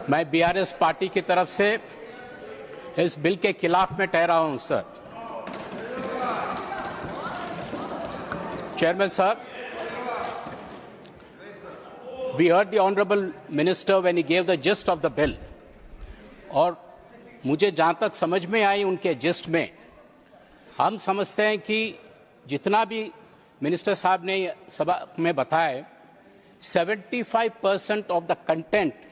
मैं BRS party की तरफ से इस बिल के खिलाफ में ठहरा हूं सर। चेयरमैन साहब, we heard the honorable minister when he gave the gist of the bill, और मुझे जहां तक समझ में आई उनके जिस्ट में, हम समझते हैं कि जितना भी मिनिस्टर साहब ने सभा में बताया, 75% of the content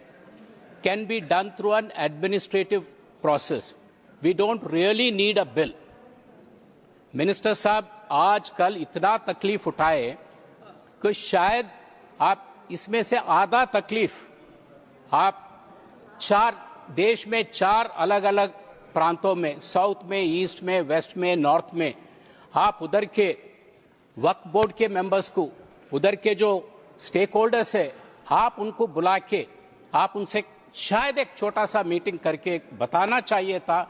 can be done through an administrative process. We don't really need a bill. Minister साहब आजकल इतना तकलीफ उठाए कि शायद आप इसमें से आधा तकलीफ आप देश में 4 अलग अलग प्रांतों में, साउथ में, ईस्ट में, वेस्ट में, नॉर्थ में, आप उधर के वक्फ बोर्ड के मेंबर्स को, उधर के जो स्टेक होल्डर्स है, आप उनको बुला के आप उनसे शायद एक छोटा सा मीटिंग करके बताना चाहिए था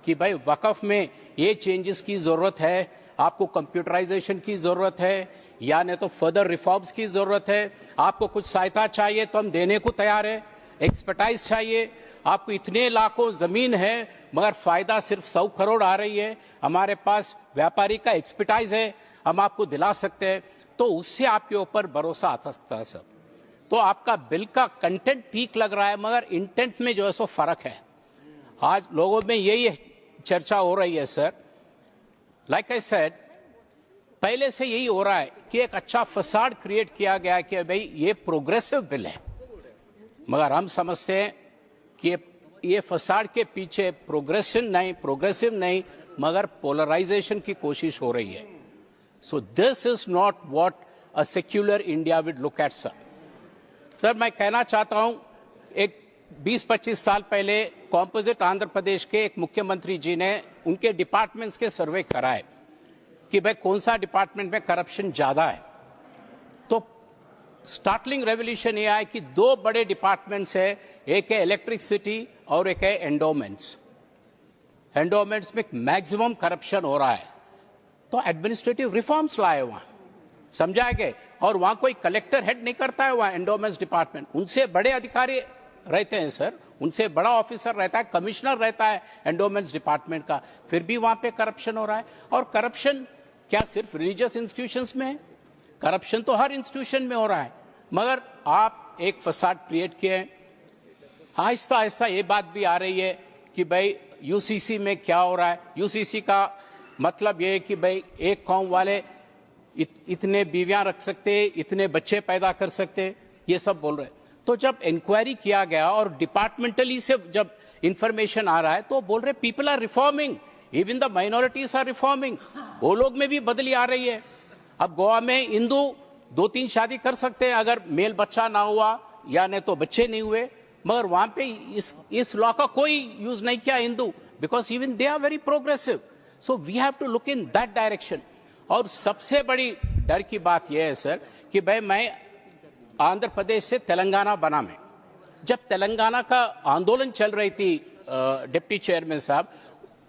कि भाई वक्फ में ये चेंजेस की जरूरत है, आपको कंप्यूटराइजेशन की जरूरत है या नहीं तो फर्दर रिफॉर्म्स की जरूरत है, आपको कुछ सहायता चाहिए तो हम देने को तैयार है, एक्सपर्टाइज चाहिए, आपको इतने लाखों जमीन है मगर फायदा सिर्फ 100 करोड़ आ रही है, हमारे पास व्यापारी का एक्सपर्टाइज है, हम आपको दिला सकते हैं, तो उससे आपके ऊपर भरोसा आता सकता है सर। तो आपका बिल का कंटेंट ठीक लग रहा है मगर इंटेंट में जो है सो फर्क है। आज लोगों में यही चर्चा हो रही है सर, लाइक आई सेड, पहले से यही हो रहा है कि एक अच्छा फसाड क्रिएट किया गया कि भाई ये प्रोग्रेसिव बिल है, मगर हम समझते हैं कि ये फसाड के पीछे प्रोग्रेसिव नहीं मगर पोलराइजेशन की कोशिश हो रही है। So this is not what a secular India with look at sir. Sir, मैं कहना चाहता हूं, एक 20-25 साल पहले कॉम्पोजिट आंध्र प्रदेश के एक मुख्यमंत्री जी ने उनके डिपार्टमेंट्स के सर्वे कराए कि भाई कौन सा डिपार्टमेंट में करप्शन ज्यादा है। तो स्टार्टलिंग रेवोल्यूशन यह है कि 2 बड़े डिपार्टमेंट्स है, एक है इलेक्ट्रिसिटी और एक है एंडोमेंट्स। एंडोमेंट्स में मैक्सिमम करप्शन हो रहा है, तो एडमिनिस्ट्रेटिव रिफॉर्म्स लाए वहां, समझाए गए, और वहां कोई कलेक्टर हेड नहीं करता है, वहां एंडोमेंट्स डिपार्टमेंट, उनसे बड़े अधिकारी रहते हैं सर, उनसे बड़ा ऑफिसर रहता है, कमिश्नर रहता है एंडोमेंट्स डिपार्टमेंट का, फिर भी वहां पे करप्शन हो रहा है। और करप्शन क्या सिर्फ रिलीजियस इंस्टीट्यूशंस में है? करप्शन तो हर इंस्टीट्यूशन में हो रहा है, मगर आप एक फसाड क्रिएट किए। आहिस्ता आहिस्ता ये बात भी आ रही है कि भाई यूसीसी में क्या हो रहा है। यूसीसी का मतलब ये है कि भाई एक कौम वाले इतने बीवियां रख सकते, इतने बच्चे पैदा कर सकते, ये सब बोल रहे हैं। तो जब इंक्वायरी किया गया और डिपार्टमेंटली से जब इंफॉर्मेशन आ रहा है तो बोल रहे people are reforming, even the minorities are reforming, वो लोग में भी बदली आ रही है। अब गोवा में हिंदू 2-3 शादी कर सकते हैं अगर मेल बच्चा ना हुआ या नहीं तो बच्चे नहीं हुए, मगर वहां पे इस लॉ का कोई यूज नहीं किया Hindu, because even they are very progressive. So we have to look in that direction. और सबसे बड़ी डर की बात यह है सर कि भाई मैं आंध्र प्रदेश से तेलंगाना बना में, जब तेलंगाना का आंदोलन चल रही थी डिप्टी चेयरमैन साहब,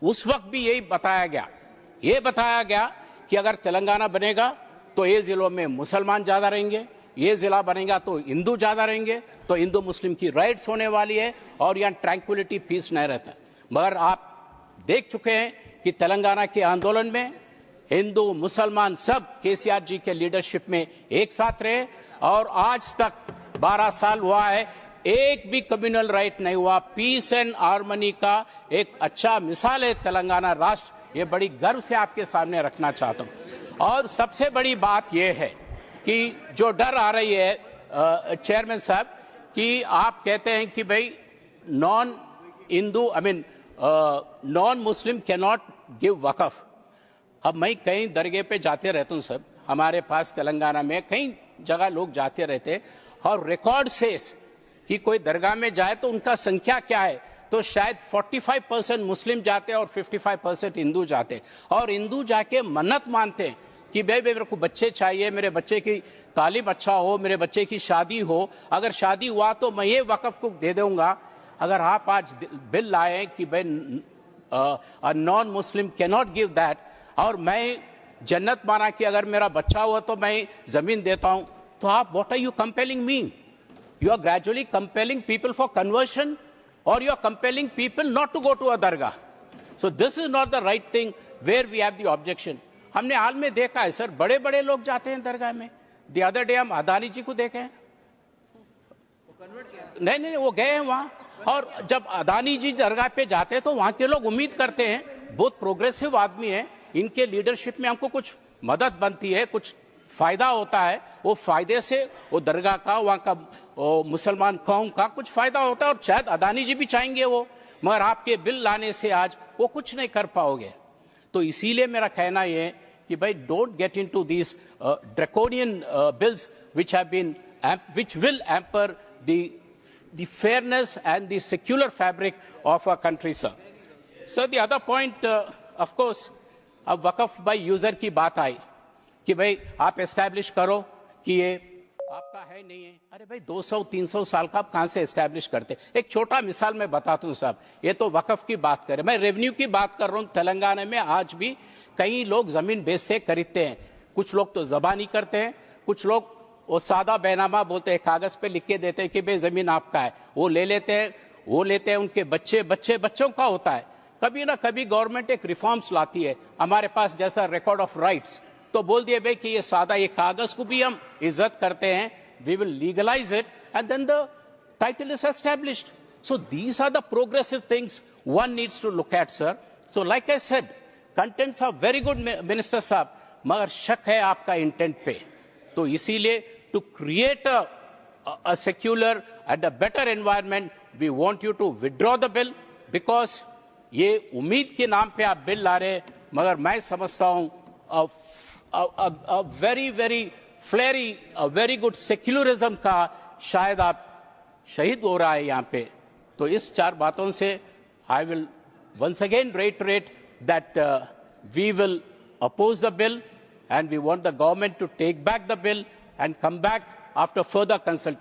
उस वक्त भी यही बताया गया कि अगर तेलंगाना बनेगा तो ये जिलों में मुसलमान ज्यादा रहेंगे, ये जिला बनेगा तो हिंदू ज्यादा रहेंगे, तो हिंदू मुस्लिम की राइट्स होने वाली है और यहाँ ट्रैंक्विलिटी पीस नहीं रहता। मगर आप देख चुके हैं कि तेलंगाना के आंदोलन में हिंदू मुसलमान सब केसीआर जी के लीडरशिप में एक साथ रहे, और आज तक 12 साल हुआ है, एक भी कम्युनल राइट नहीं हुआ। पीस एंड हार्मनी का एक अच्छा मिसाल है तेलंगाना राष्ट्र, ये बड़ी गर्व से आपके सामने रखना चाहता हूं। और सबसे बड़ी बात यह है कि जो डर आ रही है चेयरमैन साहब कि आप कहते हैं कि भाई non Muslim can not give waqf. अब मैं कई दरगाह पे जाते रहता हूं सर, हमारे पास तेलंगाना में कई जगह लोग जाते रहते, और रिकॉर्ड सेस कि कोई दरगाह में जाए तो उनका संख्या क्या है, तो शायद 45% मुस्लिम जाते हैं और 55% हिंदू जाते हैं। और हिंदू जाके मन्नत मानते हैं कि भाई मेरे को बच्चे चाहिए, मेरे बच्चे की तालीम अच्छा हो, मेरे बच्चे की शादी हो, अगर शादी हुआ तो मैं ये वक्फ को दे दूंगा। अगर आप आज बिल लाए कि भाई non Muslim can not give that, और मैं जन्नत माना कि अगर मेरा बच्चा हुआ तो मैं जमीन देता हूं, तो आप what are you compelling me? You are gradually compelling people for conversion or you are compelling people not to go to a dargah. So this is not the right thing where we have the objection. हमने हाल में देखा है sir, बड़े बड़े लोग जाते हैं दरगाह में. The other day हम अदानी जी को देखे हैं, नहीं वो गए हैं वहां, और जब अदानी जी दरगाह पे जाते हैं तो वहां के लोग उम्मीद करते हैं, बहुत प्रोग्रेसिव आदमी है, इनके लीडरशिप में हमको कुछ मदद बनती है, कुछ फायदा होता है, वो फायदे से वो दरगाह का, वहां का मुसलमान कौम का कुछ फायदा होता है, और शायद अदानी जी भी चाहेंगे वो, मगर आपके बिल लाने से आज वो कुछ नहीं कर पाओगे. तो इसीलिए मेरा कहना यह है कि भाई don't get into this draconian bills which will hamper the fairness and the secular fabric of our country, sir. Sir, the other point, of course, अब वक़फ़ बाय यूजर की बात आई कि भाई आप एस्टैब्लिश करो कि ये आपका है नहीं है. अरे भाई 200-300 साल का आप कहां से एस्टैब्लिश करते? एक छोटा मिसाल मैं बताता हूं साहब, ये तो वक़फ़ की बात करें, मैं रेवेन्यू की बात कर रहा हूं. तेलंगाना में आज भी कई लोग जमीन बेचते खरीदते हैं. कुछ लोग तो ज़बानी करते हैं, कुछ लोग वो सादा बैनामा बोलते हैं, कागज पे लिख के देते हैं कि भाई जमीन आपका है, वो ले लेते हैं, उनके बच्चों का होता है. कभी ना कभी गवर्नमेंट एक रिफॉर्म्स लाती है, हमारे पास जैसा रिकॉर्ड ऑफ राइट्स, तो बोल दिए भाई कि ये सादा ये कागज को भी हम इज्जत करते हैं, we will legalise it and then the title is established. So these are the progressive things one needs to look at, sir. So like I said, contents are very good minister साहब, मगर शक है आपका intent पे. तो इसीलिए to create a secular and a better environment, we want you to withdraw the bill, because ये उम्मीद के नाम पे आप बिल ला रहे, मगर मैं समझता हूं a very flary, a very good secularism का शायद आप शहीद हो रहा है यहाँ पे. तो इस 4 बातों से I will once again reiterate that we will oppose the bill and we want the government to take back the bill and come back after further consultation.